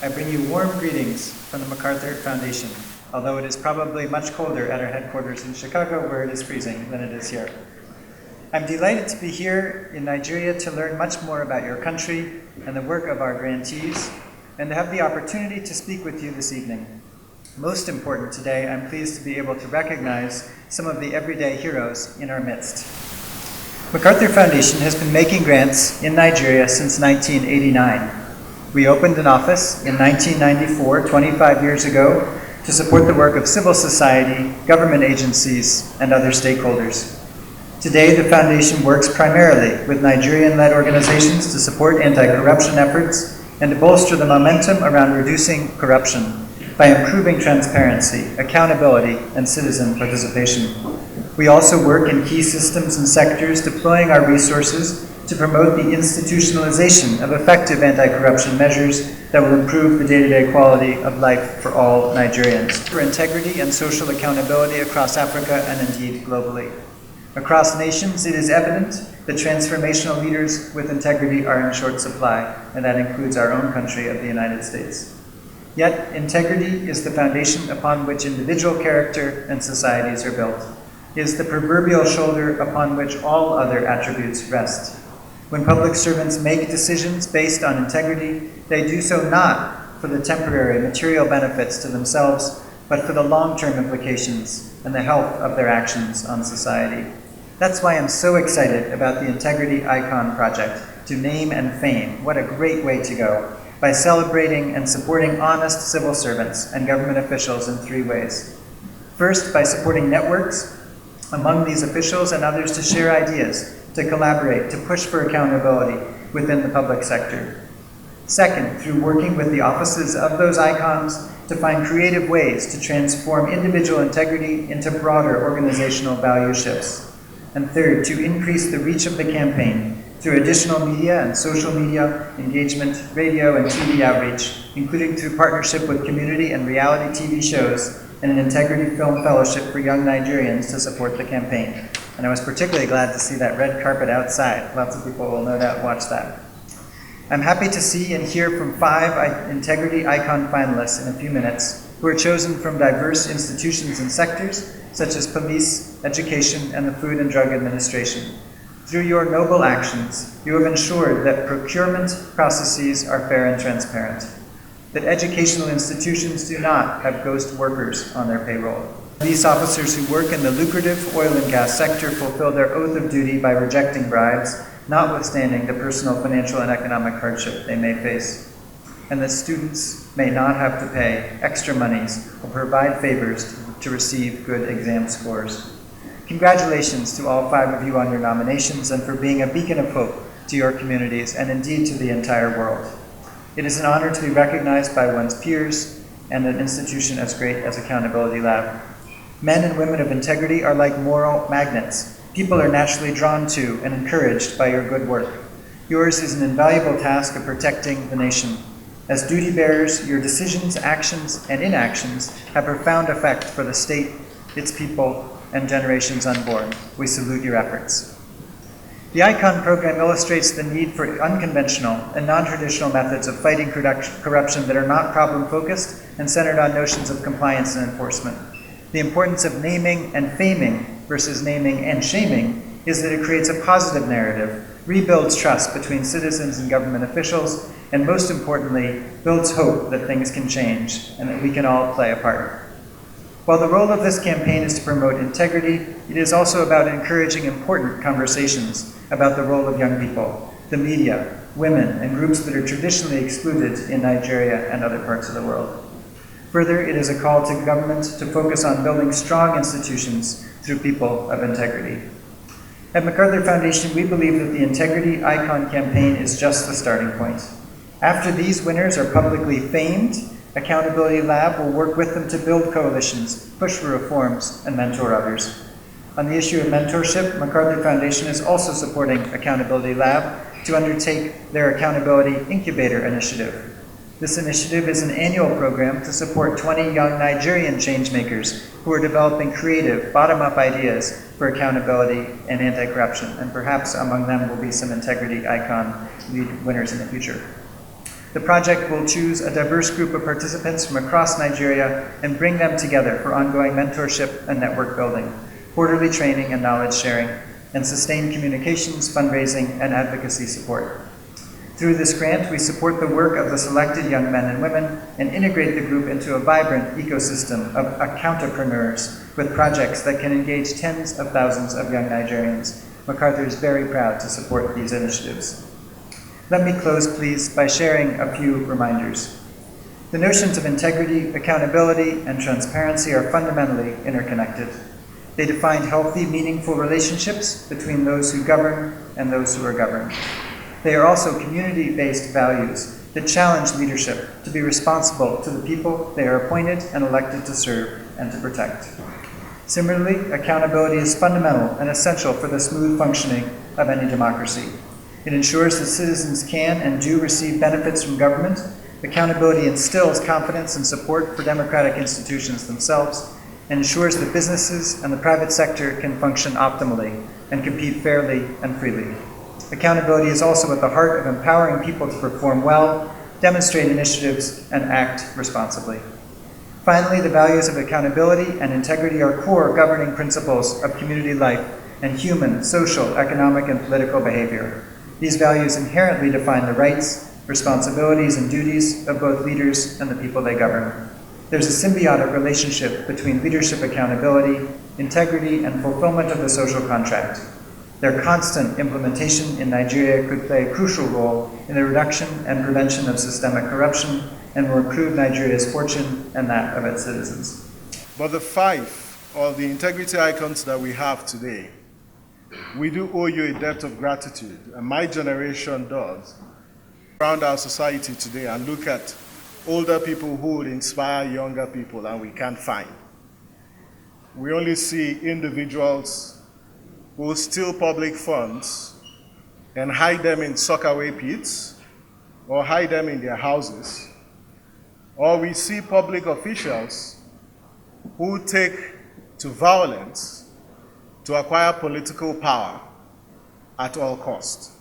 I bring you warm greetings from the MacArthur Foundation, although it is probably much colder at our headquarters in Chicago, where it is freezing, than it is here. I'm delighted to be here in Nigeria to learn much more about your country and the work of our grantees, and to have the opportunity to speak with you this evening. Most important today, I'm pleased to be able to recognize some of the everyday heroes in our midst. MacArthur Foundation has been making grants in Nigeria since 1989. We opened an office in 1994, 25 years ago, to support the work of civil society, government agencies, and other stakeholders. Today, the Foundation works primarily with Nigerian-led organizations to support anti-corruption efforts and to bolster the momentum around reducing corruption by improving transparency, accountability, and citizen participation. We also work in key systems and sectors, deploying our resources to promote the institutionalization of effective anti-corruption measures that will improve the day-to-day quality of life for all Nigerians, for integrity and social accountability across Africa and indeed globally. Across nations, it is evident that transformational leaders with integrity are in short supply, and that includes our own country of the United States. Yet, integrity is the foundation upon which individual character and societies are built. It is the proverbial shoulder upon which all other attributes rest. When public servants make decisions based on integrity, they do so not for the temporary material benefits to themselves, but for the long-term implications and the health of their actions on society. That's why I'm so excited about the Integrity Icon Project, to name and fame. What a great way to go, by celebrating and supporting honest civil servants and government officials in three ways. First, by supporting networks among these officials and others to share ideas, to collaborate, to push for accountability within the public sector. Second, through working with the offices of those icons to find creative ways to transform individual integrity into broader organizational value shifts. And third, to increase the reach of the campaign through additional media and social media engagement, radio and TV outreach, including through partnership with community and reality TV shows and an Integrity Film Fellowship for young Nigerians to support the campaign. And I was particularly glad to see that red carpet outside. Lots of people will no doubt watch that. I'm happy to see and hear from 5 Integrity Icon finalists in a few minutes, who are chosen from diverse institutions and sectors, such as police, education, and the Food and Drug Administration. Through your noble actions, you have ensured that procurement processes are fair and transparent, that educational institutions do not have ghost workers on their payroll. Police officers who work in the lucrative oil and gas sector fulfill their oath of duty by rejecting bribes, notwithstanding the personal, financial, and economic hardship they may face, and that students may not have to pay extra monies or provide favors to receive good exam scores. Congratulations to all 5 of you on your nominations and for being a beacon of hope to your communities and indeed to the entire world. It is an honor to be recognized by one's peers and an institution as great as Accountability Lab. Men and women of integrity are like moral magnets. People are naturally drawn to and encouraged by your good work. Yours is an invaluable task of protecting the nation. As duty bearers, your decisions, actions, and inactions have profound effect for the state, its people, and generations unborn. We salute your efforts. The ICON program illustrates the need for unconventional and non-traditional methods of fighting corruption that are not problem-focused and centered on notions of compliance and enforcement. The importance of naming and faming versus naming and shaming is that it creates a positive narrative, rebuilds trust between citizens and government officials, and most importantly, builds hope that things can change and that we can all play a part. While the role of this campaign is to promote integrity, it is also about encouraging important conversations about the role of young people, the media, women, and groups that are traditionally excluded in Nigeria and other parts of the world. Further, it is a call to government to focus on building strong institutions through people of integrity. At MacArthur Foundation, we believe that the Integrity Icon campaign is just the starting point. After these winners are publicly famed, Accountability Lab will work with them to build coalitions, push for reforms, and mentor others. On the issue of mentorship, MacArthur Foundation is also supporting Accountability Lab to undertake their Accountability Incubator Initiative. This initiative is an annual program to support 20 young Nigerian changemakers who are developing creative, bottom-up ideas for accountability and anti-corruption, and perhaps among them will be some Integrity Icon lead winners in the future. The project will choose a diverse group of participants from across Nigeria and bring them together for ongoing mentorship and network building, quarterly training and knowledge sharing, and sustained communications, fundraising, and advocacy support. Through this grant, we support the work of the selected young men and women and integrate the group into a vibrant ecosystem of accountapreneurs with projects that can engage tens of thousands of young Nigerians. MacArthur is very proud to support these initiatives. Let me close, please, by sharing a few reminders. The notions of integrity, accountability, and transparency are fundamentally interconnected. They define healthy, meaningful relationships between those who govern and those who are governed. They are also community-based values that challenge leadership to be responsible to the people they are appointed and elected to serve and to protect. Similarly, accountability is fundamental and essential for the smooth functioning of any democracy. It ensures that citizens can and do receive benefits from government. Accountability instills confidence and support for democratic institutions themselves and ensures that businesses and the private sector can function optimally and compete fairly and freely. Accountability is also at the heart of empowering people to perform well, demonstrate initiatives, and act responsibly. Finally, the values of accountability and integrity are core governing principles of community life and human, social, economic, and political behavior. These values inherently define the rights, responsibilities, and duties of both leaders and the people they govern. There's a symbiotic relationship between leadership accountability, integrity, and fulfillment of the social contract. Their constant implementation in Nigeria could play a crucial role in the reduction and prevention of systemic corruption and will improve Nigeria's fortune and that of its citizens. But the 5 of the integrity icons that we have today, we do owe you a debt of gratitude, and my generation does. Around our society today and look at older people who would inspire younger people and we can't find. We only see individuals who steal public funds and hide them in sockaway pits or hide them in their houses. Or we see public officials who take to violence to acquire political power at all costs.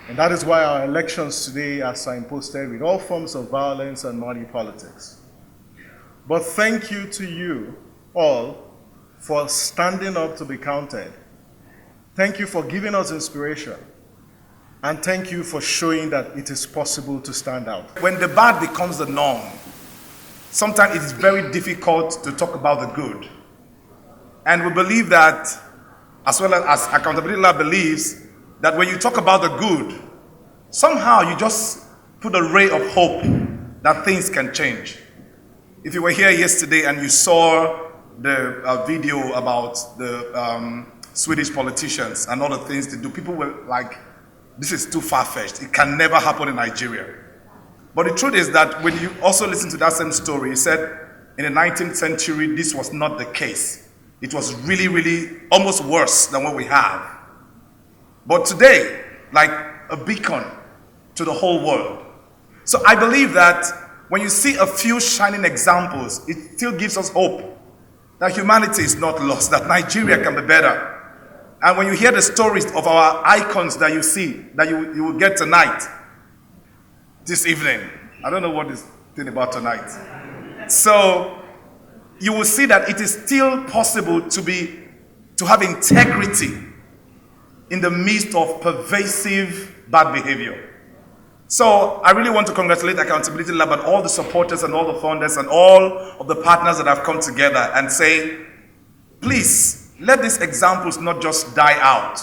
And that is why our elections today are signposted with all forms of violence and money politics. But thank you to you all for standing up to be counted. Thank you for giving us inspiration. And thank you for showing that it is possible to stand out. When the bad becomes the norm, sometimes it is very difficult to talk about the good. And we believe that, as well as Accountability Lab believes, that when you talk about the good, somehow you just put a ray of hope that things can change. If you were here yesterday and you saw the video about the Swedish politicians and all the things they do, people were like, this is too far-fetched. It can never happen in Nigeria. But the truth is that when you also listen to that same story, he said in the 19th century, this was not the case. It was really, really almost worse than what we have. But today, like a beacon to the whole world. So I believe that when you see a few shining examples, it still gives us hope that humanity is not lost, that Nigeria can be better. And when you hear the stories of our icons that you see, that you will get tonight, this evening, I don't know what this thing about tonight. So you will see that it is still possible to have integrity in the midst of pervasive bad behavior. So I really want to congratulate Accountability Lab and all the supporters and all the funders and all of the partners that have come together and say, please, let these examples not just die out.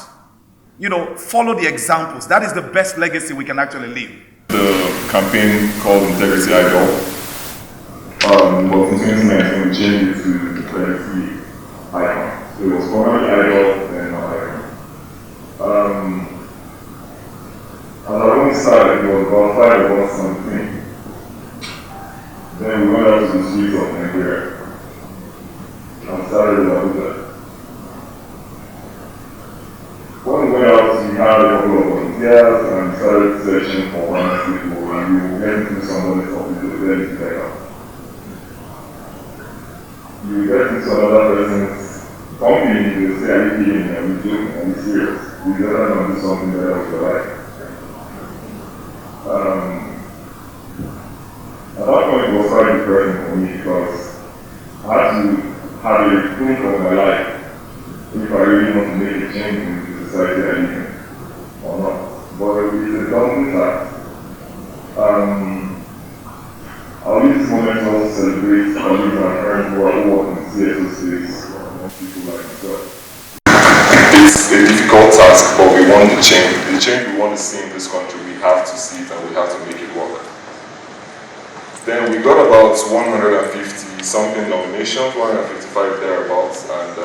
You know, follow the examples. That is the best legacy we can actually leave. The campaign called Integrity Idol was in 2019 changed to the 23 icon. So it was formerly Idol, then not Icon. As I only started, it was about 5 of us something. Then we went out to the streets of Nigeria and started about that. When we went out, we had a couple of volunteers and we started searching for one people and we were getting to somebody's office to get it together. You get into another person's company, they will say, are you kidding me? Are you joking? Are you serious? You better not do something that else you like. quite depressing for me because I had to have a think of my life if I really want to make a change in the society I live in or not. But it's a daunting task. I'll use this moment to also celebrate colleagues and friends who work in CSO space, people like myself. It's a difficult task, but we want the change. The change we want to see in this country, we have to see it and we have to make it work. Then we got about 150 something nominations, 155 thereabouts, and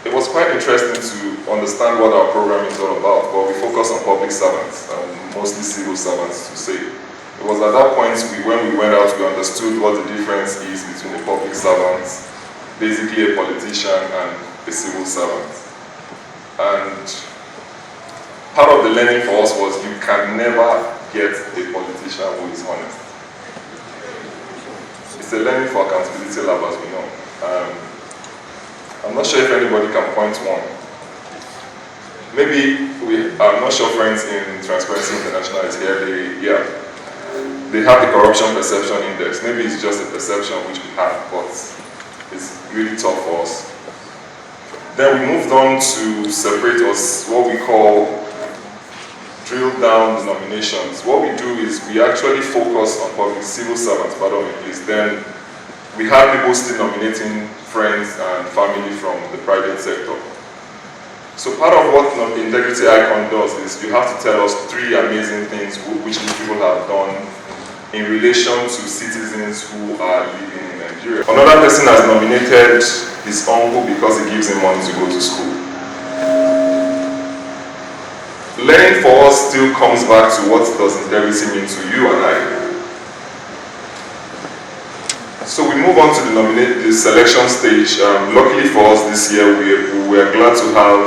it was quite interesting to understand what our program is all about, but we focus on public servants, mostly civil servants to say. It was at that point when we went out, we understood what the difference is between a public servant, basically a politician, and a civil servant. And part of the learning for us was you can never get a politician who is honest. It's a learning for accountability lab, as we know. I'm not sure if anybody can point one. Maybe I'm not sure friends in Transparency International is here. They have the corruption perception index. Maybe it's just a perception which we have, but it's really tough for us. Then we moved on to separate us, what we call drill down the nominations. What we do is we actually focus on public civil servants, then we have people still nominating friends and family from the private sector. So part of what the Integrity Icon does is you have to tell us 3 amazing things which these people have done in relation to citizens who are living in Nigeria. Another person has nominated his uncle because he gives him money to go to school. Learning for us still comes back to what does integrity mean to you and I. So we move on to the selection stage. Luckily for us this year, we are glad to have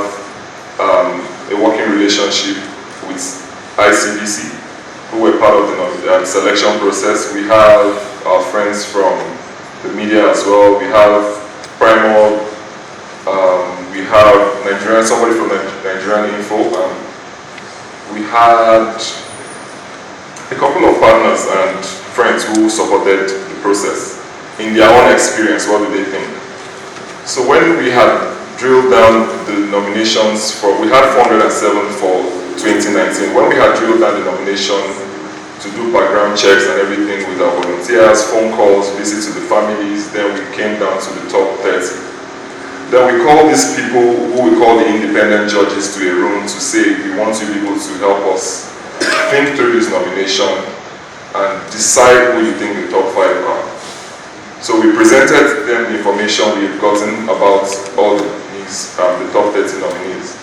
a working relationship with ICBC, who were part of the selection process. We have our friends from the media as well. We have Primal, we have somebody from Nigerian Info. We had a couple of partners and friends who supported the process. In their own experience, what do they think? So when we had drilled down the nominations we had 407 for 2019. When we had drilled down the nomination to do background checks and everything with our volunteers, phone calls, visits to the families, then we came down to the top 30. Then we called these people who we call the independent judges to a room to say we want you people to help us think through this nomination and decide who you think the top 5 are. So we presented them the information we've gotten about all these, the top 30 nominees.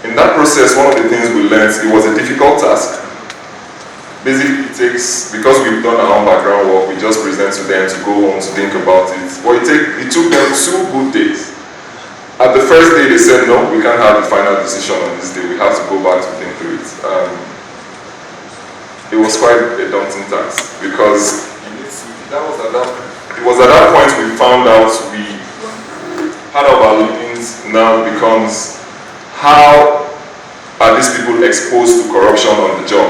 In that process, one of the things we learned, it was a difficult task. Basically, because we've done our own background work, we just present to them to go home to think about it. But it took them 2 good days. At the first day, they said, no, we can't have the final decision on this day. We have to go back to think through it. It was quite a daunting task because it was at that point we found out part of our livings now becomes how are these people exposed to corruption on the job.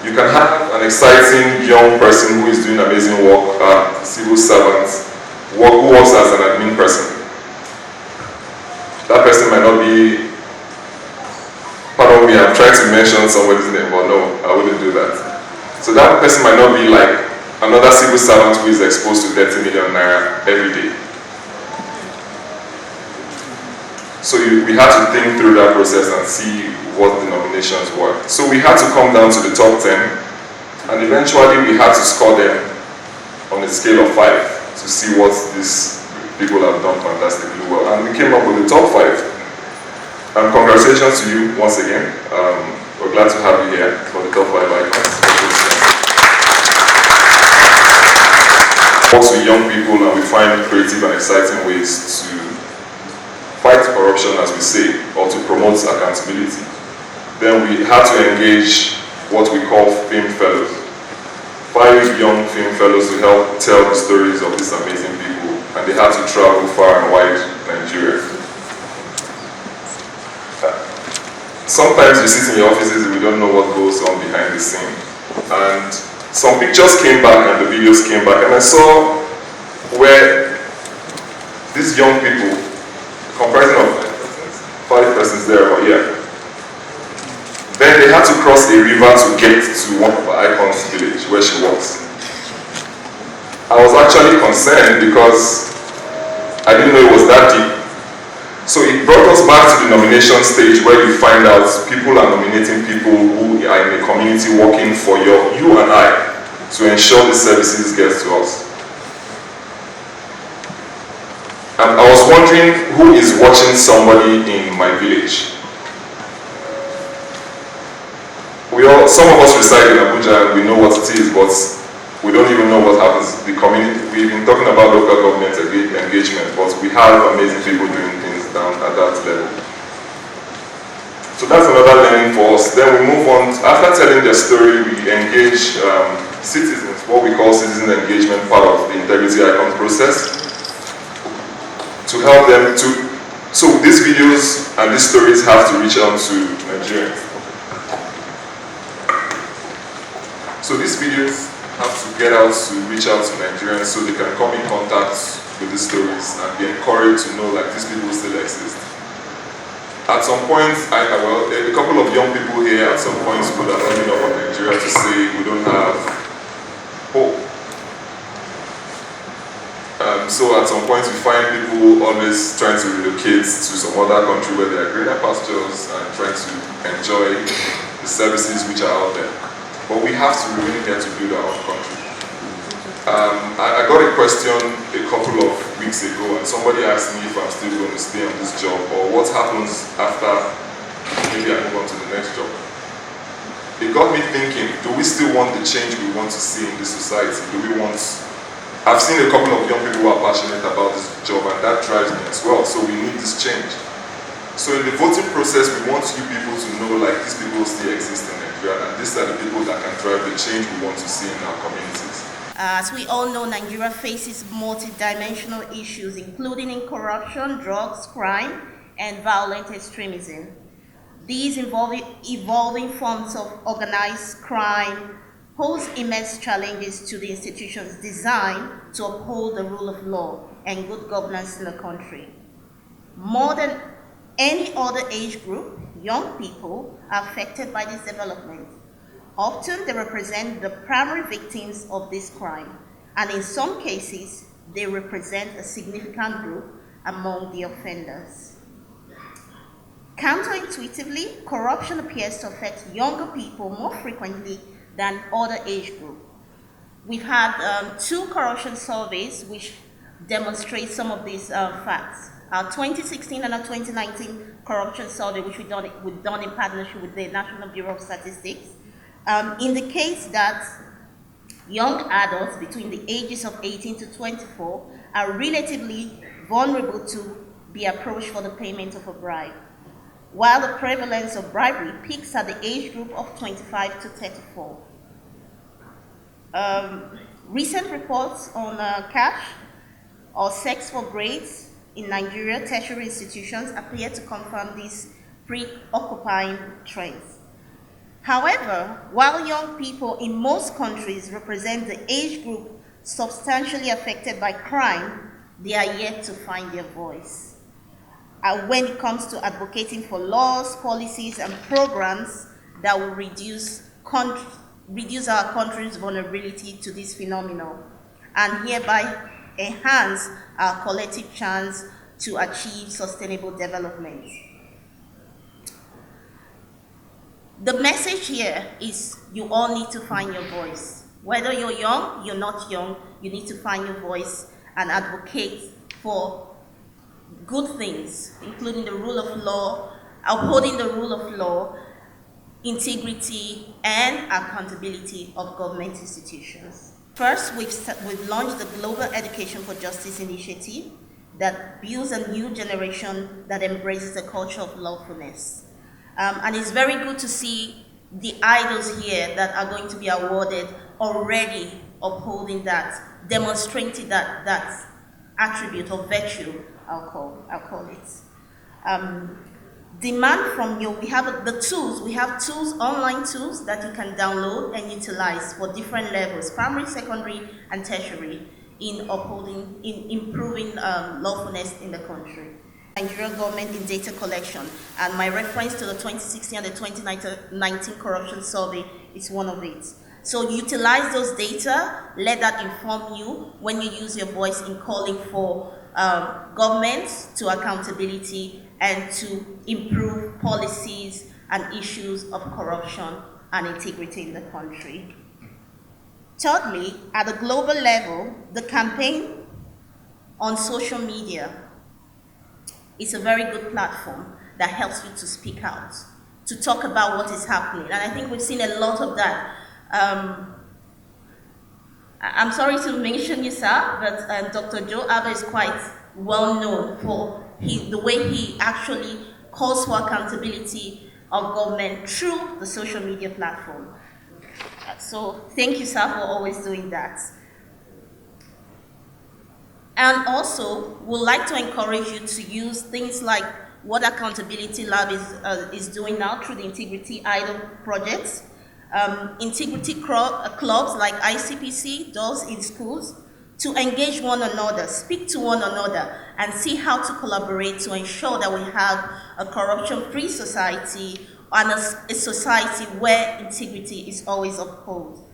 You can have an exciting young person who is doing amazing work, civil servant, who works as an admin person. That person might not be, pardon me, I'm trying to mention somebody's name, but no, I wouldn't do that. So that person might not be like another civil servant who is exposed to 30 million naira every day. So we had to think through that process and see what the nominations were. So we had to come down to the top 10, and eventually we had to score them on a scale of 5 to see what these people have done fantastically well. And we came up with the top 5. Congratulations to you once again. We're glad to have you here for the top 5 icons. Works with young people, and we find creative and exciting ways to fight corruption, as we say, or to promote accountability. Then we had to engage what we call film fellows. 5 young film fellows to help tell the stories of these amazing people, and they had to travel far and wide Nigeria. Sometimes you sit in your offices and we don't know what goes on behind the scene. And some pictures came back and the videos came back, and I saw where these young people, comprising of 5 persons there, but yeah, then they had to cross a river to get to one of our icons' village where she was. I was actually concerned because I didn't know it was that deep. So it brought us back to the nomination stage where you find out people are nominating people who are in the community working for you and I to ensure the services get to us. And I was wondering who is watching somebody in my village. Some of us reside in Abuja and we know what it is, but we don't even know what happens. The community, we've been talking about local government engagement, but we have amazing people doing things down at that level. So that's another learning for us. Then we move on. After telling their story, we engage citizens, what we call citizen engagement, part of the integrity icon process, to help them to. So these videos and these stories have to reach out to Nigerians. So these videos have to get out to reach out to Nigerians so they can come in contact with these stories and be encouraged to know like these people still exist. At some point, a couple of young people here at some point would have ended up in Nigeria to say we don't have hope. So at some point we find people always trying to relocate to some other country where there are greener pastures and trying to enjoy the services which are out there. But we have to remain here to build our own country. I got a question a couple of weeks ago and somebody asked me if I'm still going to stay on this job or what happens after maybe I move on to the next job. It got me thinking, do we still want the change we want to see in this society? I've seen a couple of young people who are passionate about this job and that drives me as well, so we need this change. So in the voting process, we want you people to know like these people still exist in Nigeria and these are the people that can drive the change we want to see in our communities. As we all know, Nigeria faces multidimensional issues, including in corruption, drugs, crime, and violent extremism. These evolving forms of organized crime pose immense challenges to the institutions designed to uphold the rule of law and good governance in the country. More than any other age group, young people are affected by this development. Often they represent the primary victims of this crime, and in some cases, they represent a significant group among the offenders. Counterintuitively, corruption appears to affect younger people more frequently than other age groups. We've had 2 corruption surveys which demonstrate some of these facts. Our 2016 and our 2019 corruption survey, which we've done in partnership with the National Bureau of Statistics, indicates that young adults between the ages of 18 to 24 are relatively vulnerable to be approached for the payment of a bribe, while the prevalence of bribery peaks at the age group of 25 to 34. Recent reports on cash or sex for grades in Nigeria tertiary institutions appear to confirm these preoccupying trends. However, while young people in most countries represent the age group substantially affected by crime, they are yet to find their voice. When it comes to advocating for laws, policies, and programs that will reduce our country's vulnerability to this phenomenon, and hereby enhance our collective chance to achieve sustainable development. The message here is you all need to find your voice. Whether you're young, you're not young, you need to find your voice and advocate for good things, including the rule of law, upholding the rule of law, integrity, and accountability of government institutions. First, we've launched the Global Education for Justice initiative that builds a new generation that embraces the culture of lawfulness. And it's very good to see the idols here that are going to be awarded already upholding that, demonstrating that attribute or virtue, I'll call it. demand from you, we have the tools, we have tools, online tools that you can download and utilize for different levels, primary, secondary, and tertiary, in upholding, in improving lawfulness in the country. Nigerian government in data collection, and my reference to the 2016 and the 2019 corruption survey is one of it. So utilize those data, let that inform you when you use your voice in calling for governments to accountability and to improve policies and issues of corruption and integrity in the country. Thirdly, at a global level, the campaign on social media is a very good platform that helps you to speak out, to talk about what is happening. And I think we've seen a lot of that. I'm sorry to mention you, sir, but Dr. Joe Abba is quite well known for the way he actually calls for accountability of government through the social media platform. So thank you, sir, for always doing that. And also, we'd like to encourage you to use things like what Accountability Lab is doing now through the Integrity Idol projects, integrity clubs like ICPC does in schools, to engage one another, speak to one another, and see how to collaborate to ensure that we have a corruption-free society and a society where integrity is always upheld.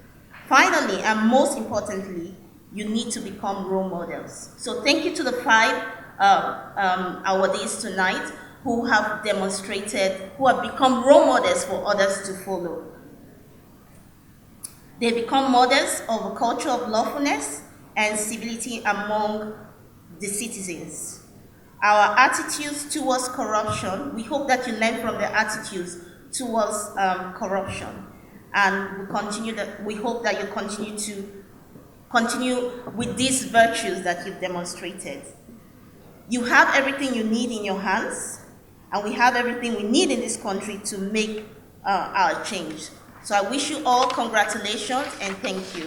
Finally, and most importantly, you need to become role models. So thank you to the 5 awardees tonight who have demonstrated, who have become role models for others to follow. They become models of a culture of lawfulness and civility among the citizens. Our attitudes towards corruption, we hope that you learn from their attitudes towards corruption. And we hope that you continue with these virtues that you've demonstrated. You have everything you need in your hands, and we have everything we need in this country to make our change. So I wish you all congratulations and thank you.